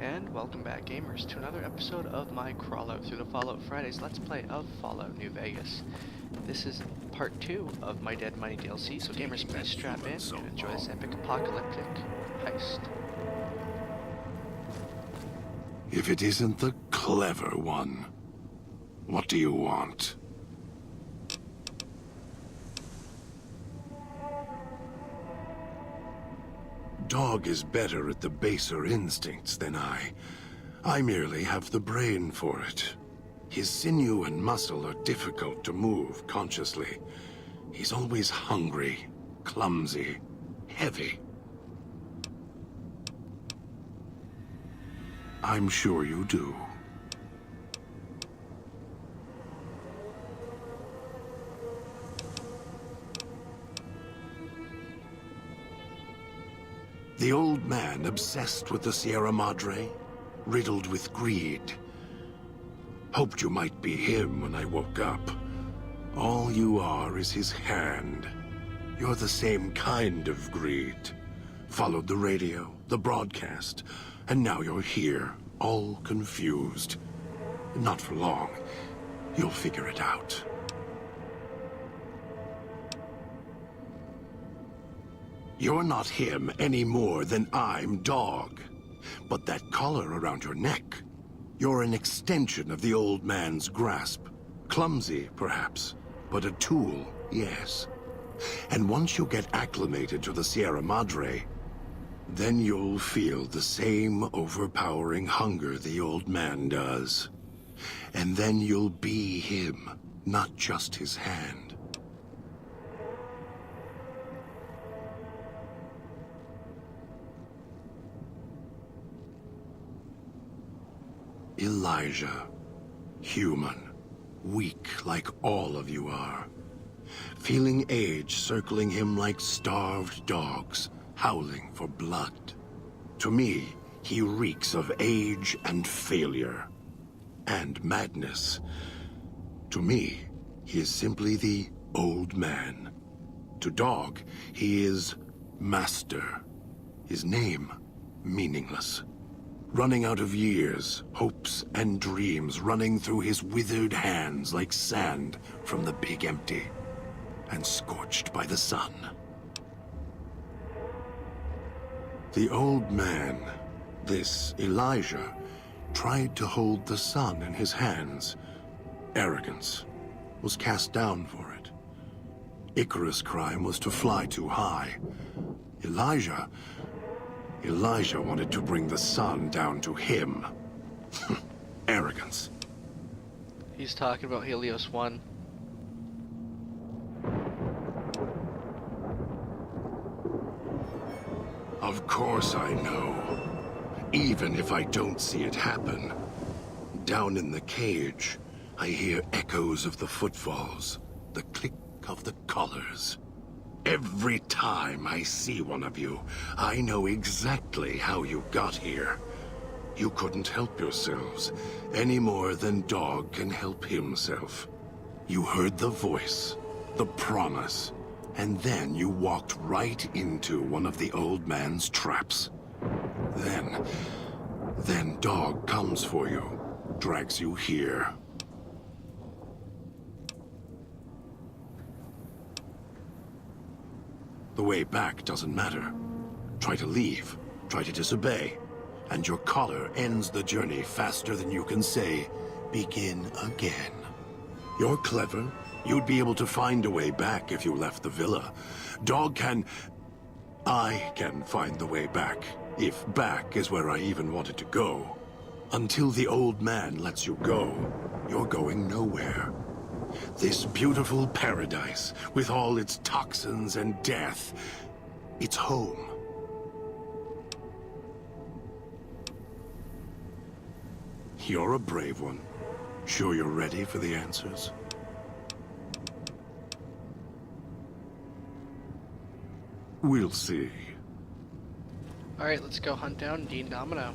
And welcome back, gamers, to another episode of my crawlout through the Fallout Fridays Let's Play of Fallout New Vegas. This is part 2 of my Dead Money DLC, so gamers, please strap in and enjoy this epic apocalyptic heist. If it isn't the clever one, what do you want? Dog is better at the baser instincts than I. I merely have the brain for it. His sinew and muscle are difficult to move consciously. He's always hungry, clumsy, heavy. I'm sure you do. The old man obsessed with the Sierra Madre, riddled with greed. Hoped you might be him when I woke up. All you are is his hand. You're the same kind of greed. Followed the radio, the broadcast, and now you're here, all confused. Not for long. You'll figure it out. You're not him any more than I'm Dog. But that collar around your neck, you're an extension of the old man's grasp. Clumsy, perhaps, but a tool, yes. And once you get acclimated to the Sierra Madre, then you'll feel the same overpowering hunger the old man does. And then you'll be him, not just his hand. Elijah. Human. Weak like all of you are. Feeling age circling him like starved dogs, howling for blood. To me, he reeks of age and failure. And madness. To me, he is simply the old man. To Dog, he is Master. His name, meaningless. Running out of years, hopes and dreams running through his withered hands like sand from the big empty, and scorched by the sun. The old man, this Elijah, tried to hold the sun in his hands. Arrogance was cast down for it. Icarus' crime was to fly too high. Elijah wanted to bring the sun down to him. Arrogance. He's talking about Helios 1. Of course I know. Even if I don't see it happen. Down in the cage, I hear echoes of the footfalls, the click of the collars. Every time I see one of you, I know exactly how you got here. You couldn't help yourselves, any more than Dog can help himself. You heard the voice, the promise, and then you walked right into one of the old man's traps. Then Dog comes for you, drags you here. The way back doesn't matter. Try to leave, try to disobey, and your collar ends the journey faster than you can say, begin again. You're clever. You'd be able to find a way back if you left the villa. I can find the way back, if back is where I even wanted to go. Until the old man lets you go, you're going nowhere. This beautiful paradise, with all its toxins and death, it's home. You're a brave one. Sure you're ready for the answers? We'll see. Alright, let's go hunt down Dean Domino.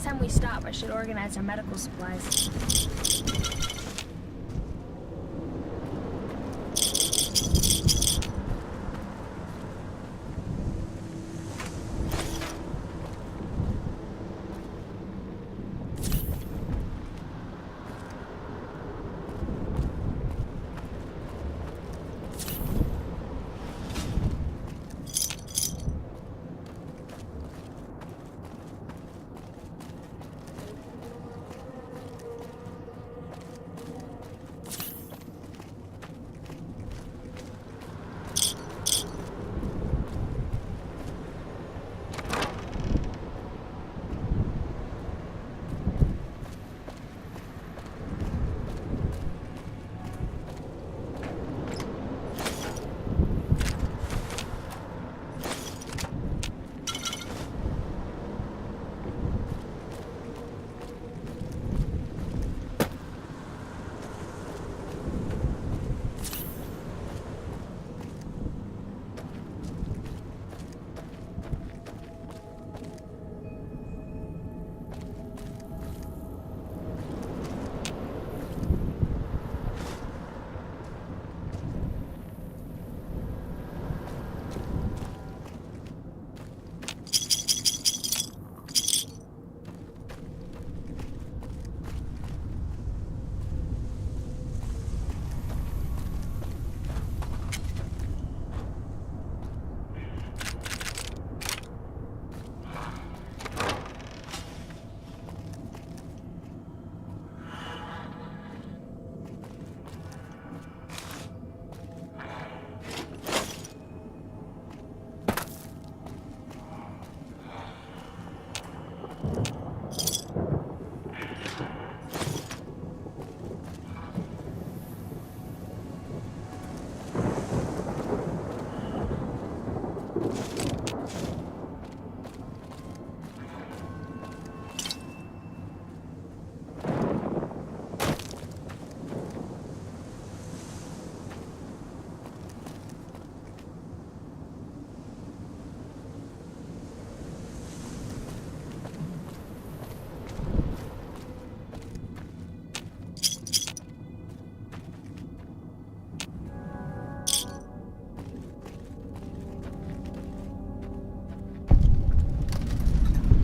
time we stop, I should organize our medical supplies.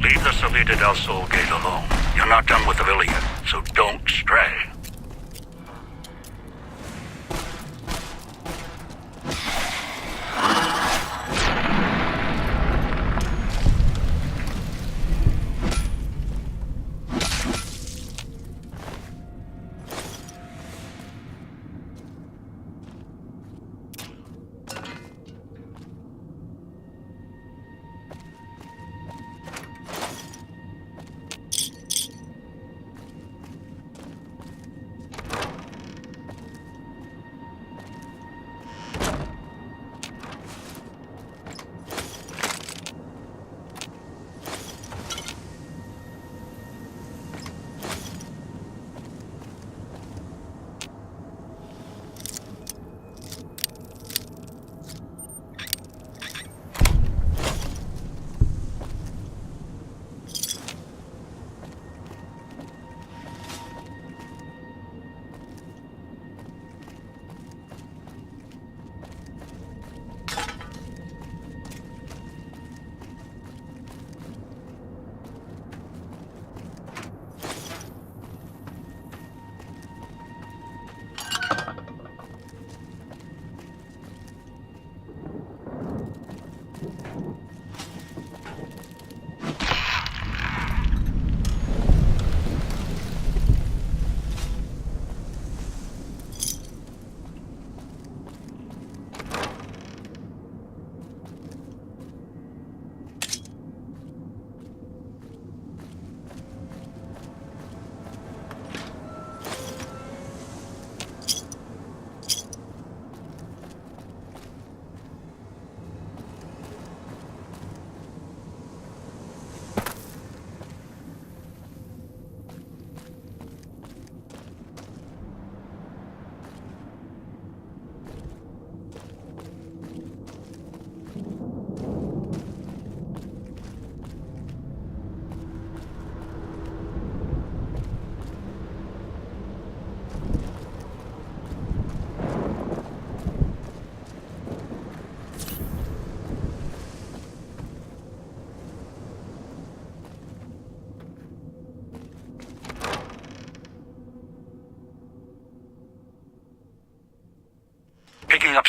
Leave the Salida del Sol gate alone. You're not done with the villa yet, so don't stray.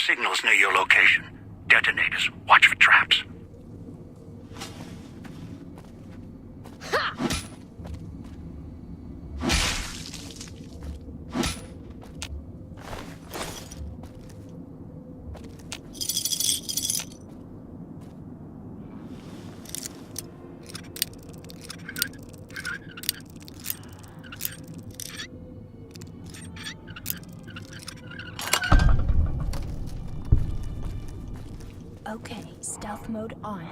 signals near your location. Detonators. Watch for traps. Okay, stealth mode on.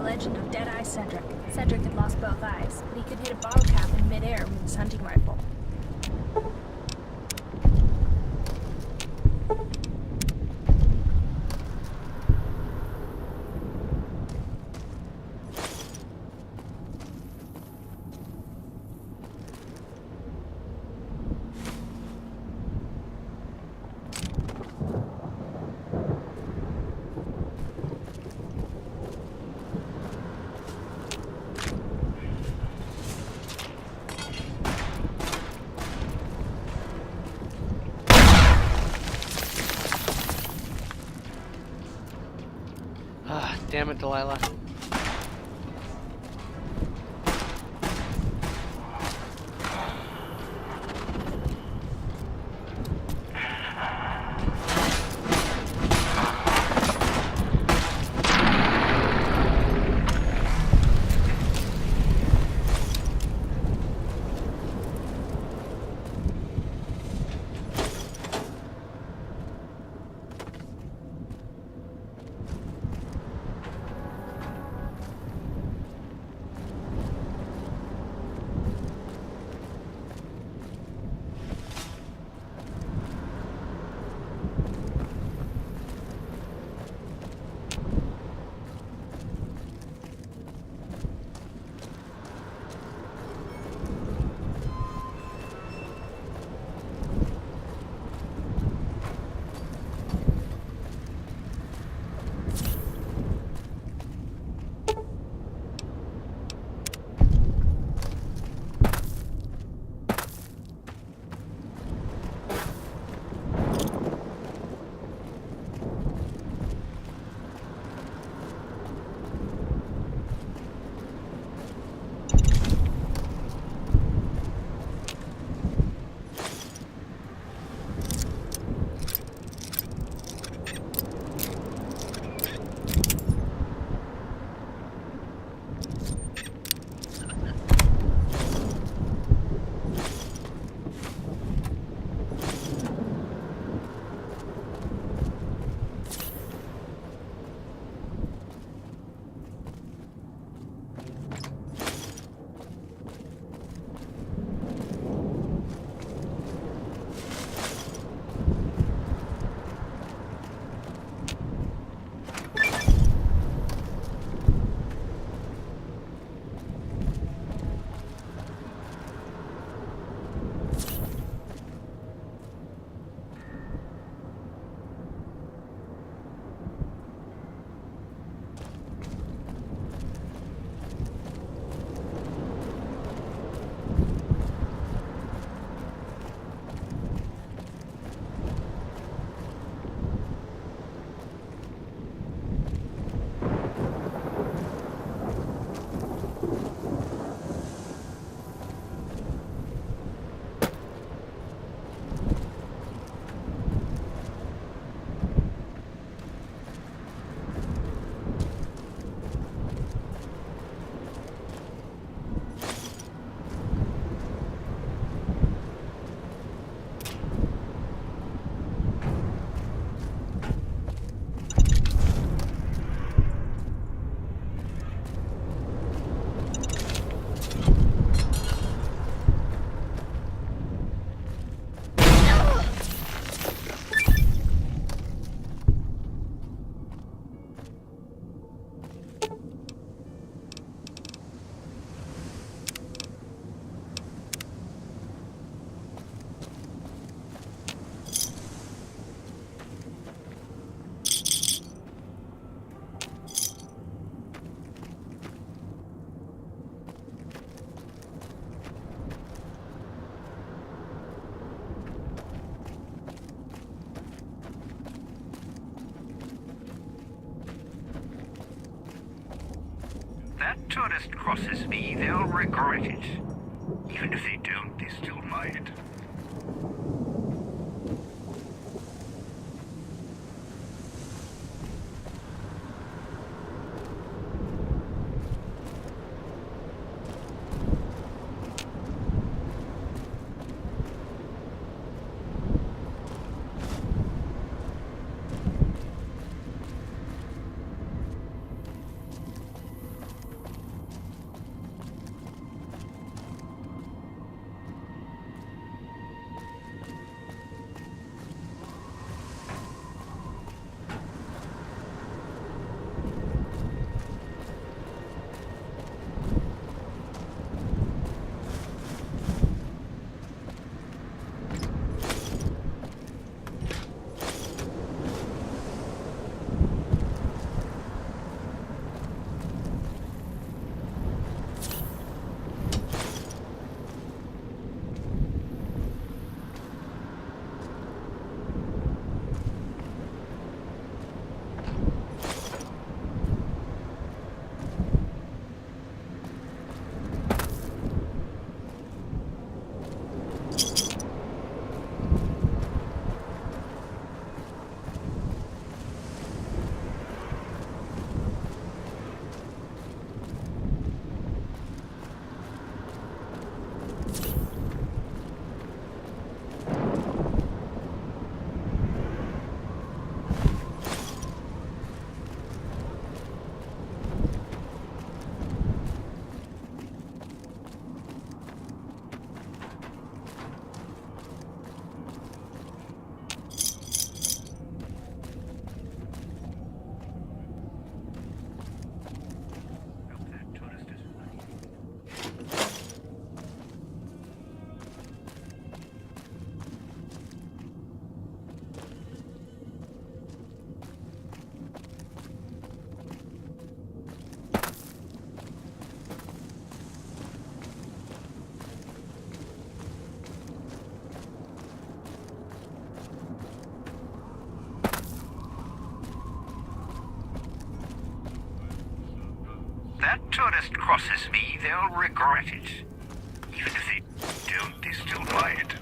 Legend of Deadeye Cedric. Cedric had lost both eyes, but he could hit a bottle cap in midair with his hunting rifle. Ah, damn it, Delilah. that tourist crosses me, they'll regret it. Even if they don't, they still might. That tourist crosses me, they'll regret it. Even if they don't, they still might.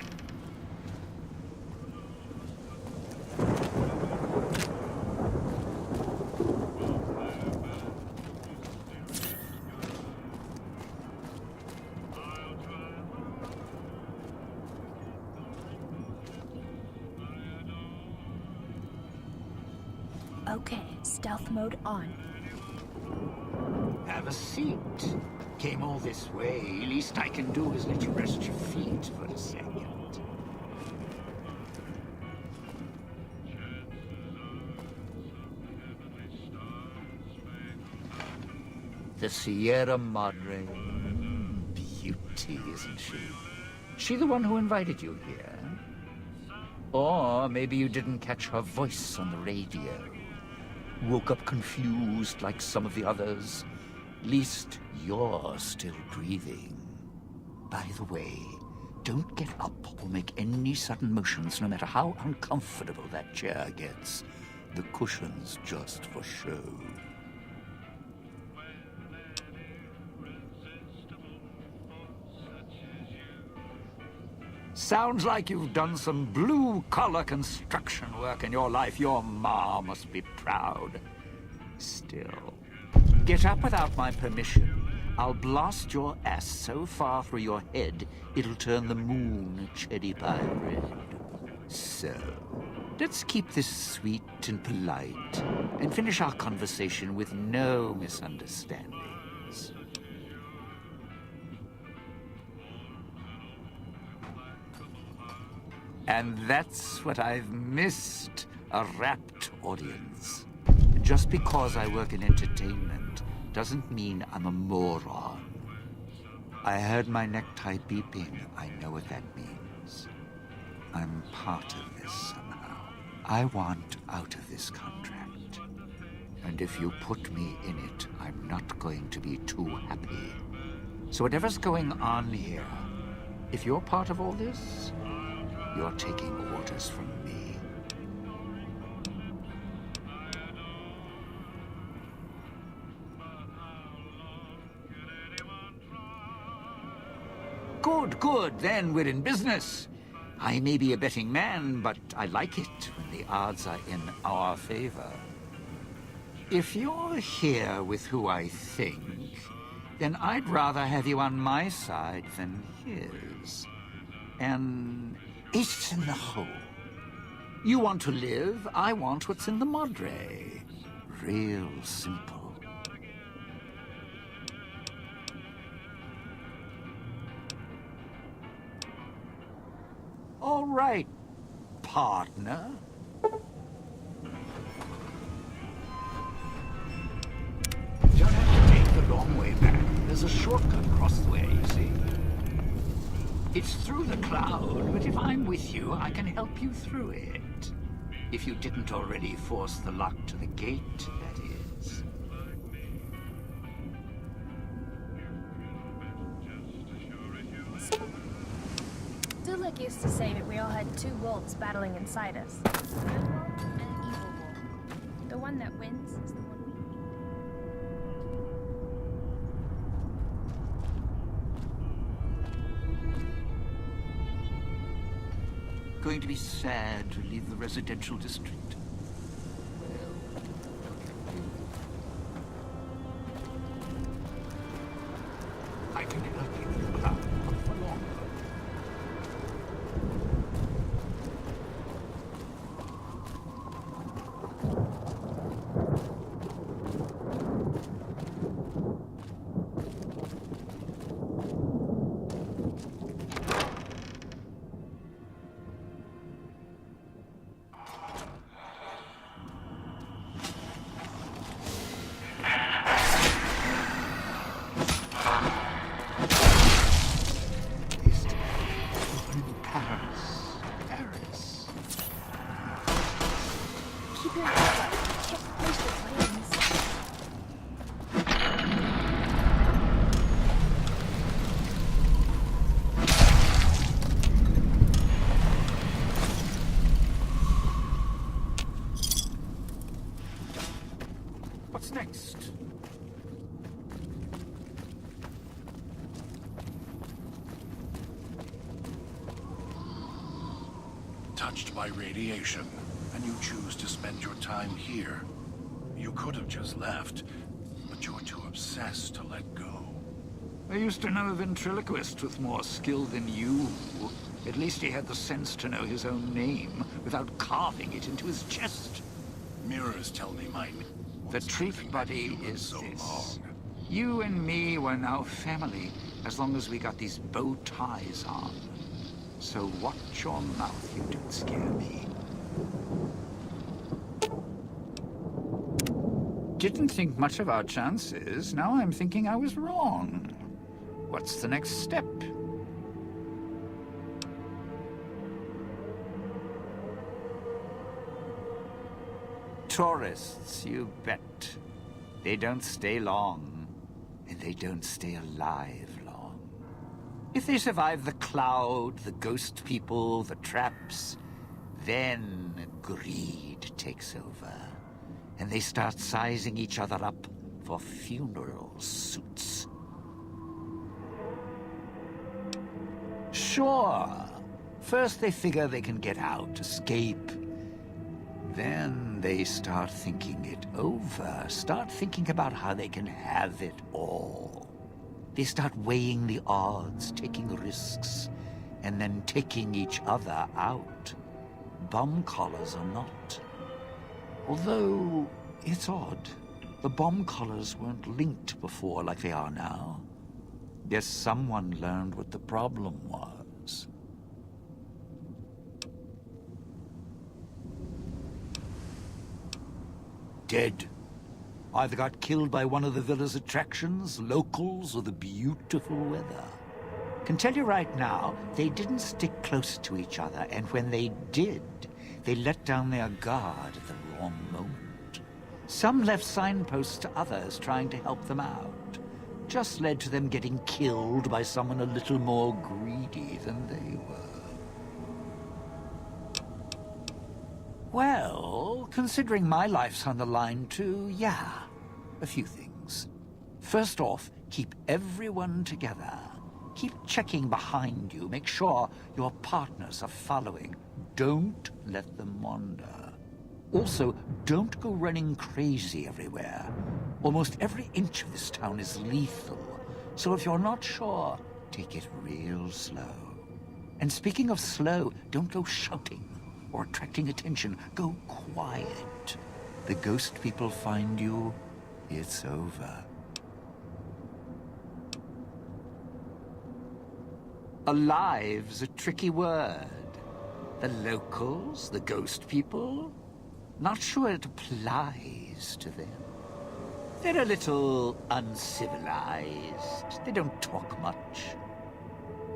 Okay, stealth mode on. Have a seat. Came all this way. Least I can do is let you rest your feet for a second. The Sierra Madre. Beauty, isn't she? She the one who invited you here? Or maybe you didn't catch her voice on the radio. Woke up confused like some of the others. Least you're still breathing. By the way, don't get up or make any sudden motions, no matter how uncomfortable that chair gets. The cushion's just for show. Sounds like you've done some blue-collar construction work in your life. Your ma must be proud. Still, get up without my permission. I'll blast your ass so far through your head, it'll turn the moon cherry pie red. So, let's keep this sweet and polite, and finish our conversation with no misunderstandings. And that's what I've missed, a rapt audience. Just because I work in entertainment doesn't mean I'm a moron. I heard my necktie beeping. I know what that means. I'm part of this somehow. I want out of this contract. And if you put me in it, I'm not going to be too happy. So whatever's going on here, if you're part of all this, you're taking orders from me. Good, good. Then we're in business. I may be a betting man, but I like it when the odds are in our favor. If you're here with who I think, then I'd rather have you on my side than his. An ace in the hole. You want to live, I want what's in the Madre. Real simple. All right, partner. Don't have to take the long way back. There's a shortcut across the way, you see. It's through the cloud, but if I'm with you, I can help you through it. If you didn't already force the lock to the gate, that is. Dulik used to say that we all had two wolves battling inside us. A good wolf and an evil wolf. The one that wins is the one we need. Going to be sad to leave the residential district. I can help you with the cloud, not for long. Keep your head up. Can't push the flames. What's next? Touched by radiation, and you choose to spend your time here. You could have just left, but you're too obsessed to let go. I used to know a ventriloquist with more skill than you. At least he had the sense to know his own name without carving it into his chest. Mirrors tell me mine. The truth, buddy, is so this. long. You and me were now family, as long as we got these bow ties on. So watch your mouth, you don't scare me. Didn't think much of our chances. Now I'm thinking I was wrong. What's the next step? Tourists, you bet. They don't stay long, and they don't stay alive long. If they survive the cloud, the ghost people, the traps, then greed takes over, and they start sizing each other up for funeral suits. Sure, first they figure they can get out, escape. Then they start thinking it over, start thinking about how they can have it all. They start weighing the odds, taking risks, and then taking each other out. Bomb collars or not. Although, it's odd. The bomb collars weren't linked before like they are now. Guess someone learned what the problem was. Dead. Either got killed by one of the villa's attractions, locals, or the beautiful weather. Can tell you right now, they didn't stick close to each other, and when they did, they let down their guard at the wrong moment. Some left signposts to others trying to help them out. Just led to them getting killed by someone a little more greedy than they were. Well, considering my life's on the line too, yeah, a few things. First off, keep everyone together. Keep checking behind you. Make sure your partners are following. Don't let them wander. Also, don't go running crazy everywhere. Almost every inch of this town is lethal. So if you're not sure, take it real slow. And speaking of slow, don't go shouting or attracting attention. Go quiet. The ghost people find you, it's over. Alive's a tricky word. The locals, the ghost people, not sure it applies to them. They're a little uncivilized. They don't talk much,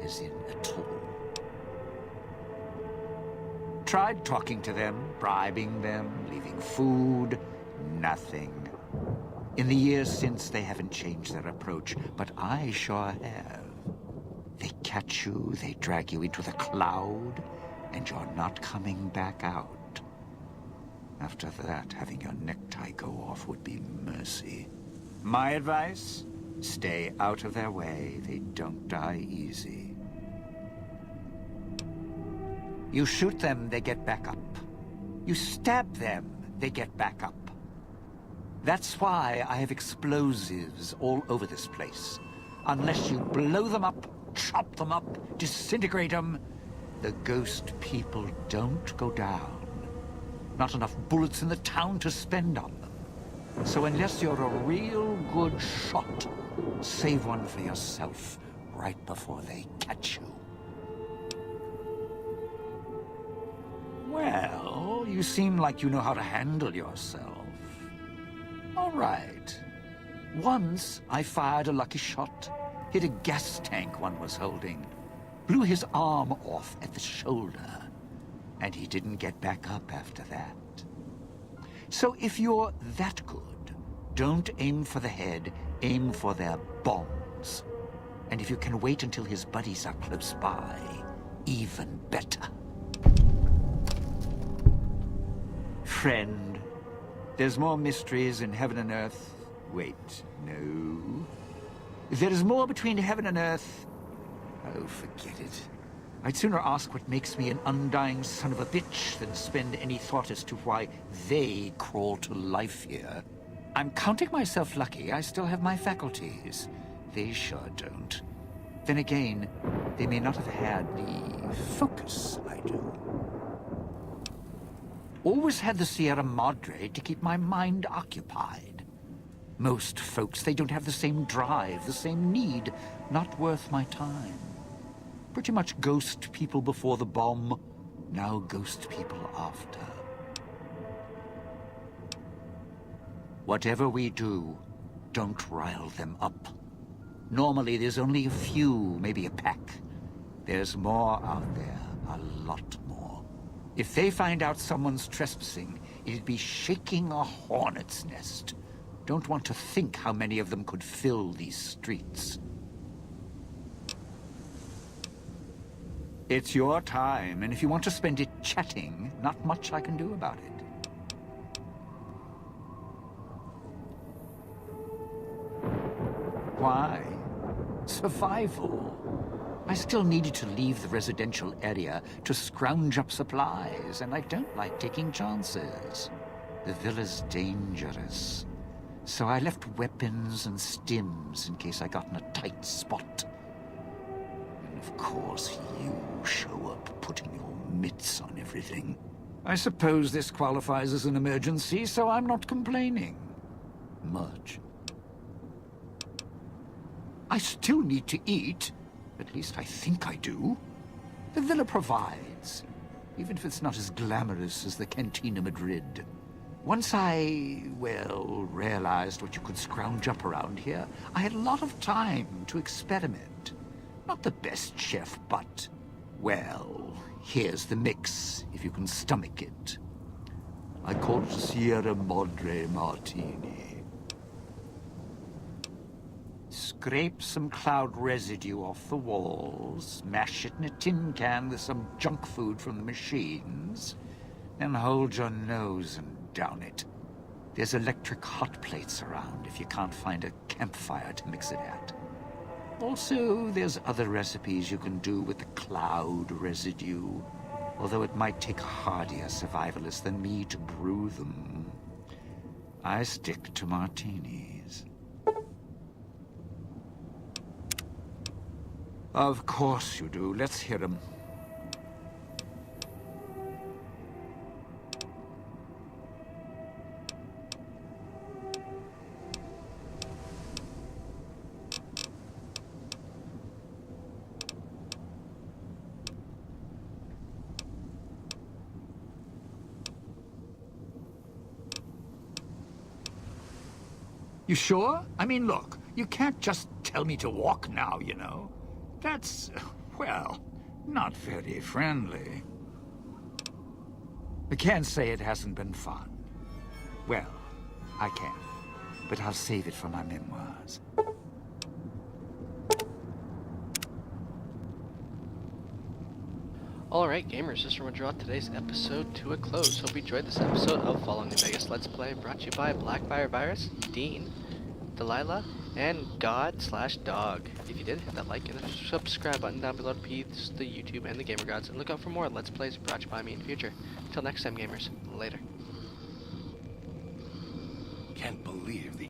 as in at all. Tried talking to them, bribing them, leaving food, nothing. In the years since, they haven't changed their approach, but I sure have. They catch you, they drag you into the cloud, and you're not coming back out. After that, having your necktie go off would be mercy. My advice? Stay out of their way. They don't die easy. You shoot them, they get back up. You stab them, they get back up. That's why I have explosives all over this place. Unless you blow them up, chop them up, disintegrate them, the ghost people don't go down. Not enough bullets in the town to spend on them. So unless you're a real good shot, save one for yourself right before they catch you. Well, you seem like you know how to handle yourself. All right. Once I fired a lucky shot, hit a gas tank one was holding, blew his arm off at the shoulder, and he didn't get back up after that. So if you're that good, don't aim for the head, aim for their bombs. And if you can wait until his buddies are close by, even better. Friend, there's more mysteries in heaven and earth. Wait, no. There is more between heaven and earth. Oh, forget it. I'd sooner ask what makes me an undying son of a bitch than spend any thought as to why they crawl to life here. I'm counting myself lucky I still have my faculties. They sure don't. Then again, they may not have had the focus I do. Always had the Sierra Madre to keep my mind occupied. Most folks, they don't have the same drive, the same need. Not worth my time. Pretty much ghost people before the bomb, now ghost people after. Whatever we do, don't rile them up. Normally there's only a few, maybe a pack. There's more out there, a lot more. If they find out someone's trespassing, it'd be shaking a hornet's nest. Don't want to think how many of them could fill these streets. It's your time, and if you want to spend it chatting, not much I can do about it. Why? Survival. I still needed to leave the residential area to scrounge up supplies, and I don't like taking chances. The villa's dangerous. So I left weapons and stims in case I got in a tight spot. And of course, you show up putting your mitts on everything. I suppose this qualifies as an emergency, so I'm not complaining. Much. I still need to eat. At least I think I do. The villa provides, even if it's not as glamorous as the Cantina Madrid. Once I, well, realized what you could scrounge up around here, I had a lot of time to experiment. Not the best chef, but, well, here's the mix, if you can stomach it. I call it Sierra Madre Martini. Scrape some cloud residue off the walls, mash it in a tin can with some junk food from the machines, then hold your nose and down it. There's electric hot plates around if you can't find a campfire to mix it at. Also, there's other recipes you can do with the cloud residue, although it might take a hardier survivalist than me to brew them. I stick to martinis. Of course you do. Let's hear them. You sure? I mean, look, you can't just tell me to walk now, you know. That's, well, not very friendly. I can't say it hasn't been fun. Well, I can, but I'll save it for my memoirs. Alright gamers, this is where we'll draw today's episode to a close. Hope you enjoyed this episode of Follow New Vegas Let's Play, brought to you by Blackfire Virus, Dean, Delilah, and God/Dog. If you did, hit that like and subscribe button down below to peeps the YouTube and the Gamer Gods, and look out for more Let's Plays brought to you by me in the future. Until next time gamers, later. Can't believe the